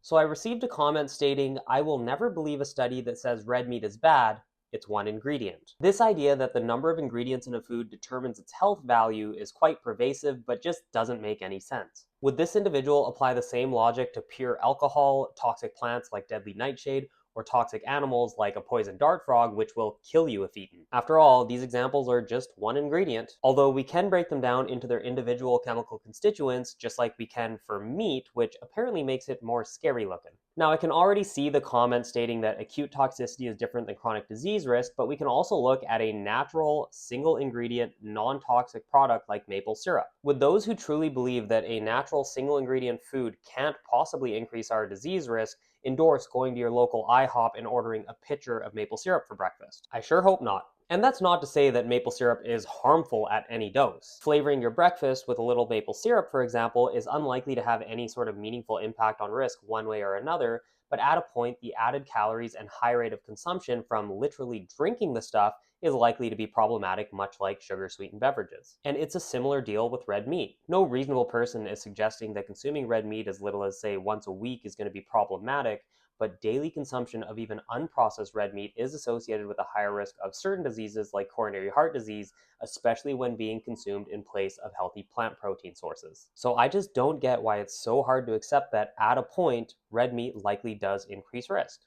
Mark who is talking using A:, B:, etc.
A: So I received a comment stating, "I will never believe a study that says red meat is bad. It's one ingredient." This idea that the number of ingredients in a food determines its health value is quite pervasive, but just doesn't make any sense. Would this individual apply the same logic to pure alcohol, toxic plants like deadly nightshade, or toxic animals like a poison dart frog, which will kill you if eaten? After all, these examples are just one ingredient, although we can break them down into their individual chemical constituents, just like we can for meat, which apparently makes it more scary looking. Now, I can already see the comment stating that acute toxicity is different than chronic disease risk, but we can also look at a natural, single ingredient, non toxic product like maple syrup. Would those who truly believe that a natural, single ingredient food can't possibly increase our disease risk endorse going to your local IHOP and ordering a pitcher of maple syrup for breakfast? I sure hope not. And that's not to say that maple syrup is harmful at any dose. Flavoring your breakfast with a little maple syrup, for example, is unlikely to have any sort of meaningful impact on risk one way or another, but at a point, the added calories and high rate of consumption from literally drinking the stuff is likely to be problematic, much like sugar-sweetened beverages. And it's a similar deal with red meat. No reasonable person is suggesting that consuming red meat as little as, say, once a week is going to be problematic, but daily consumption of even unprocessed red meat is associated with a higher risk of certain diseases like coronary heart disease, especially when being consumed in place of healthy plant protein sources. So I just don't get why it's so hard to accept that at a point, red meat likely does increase risk.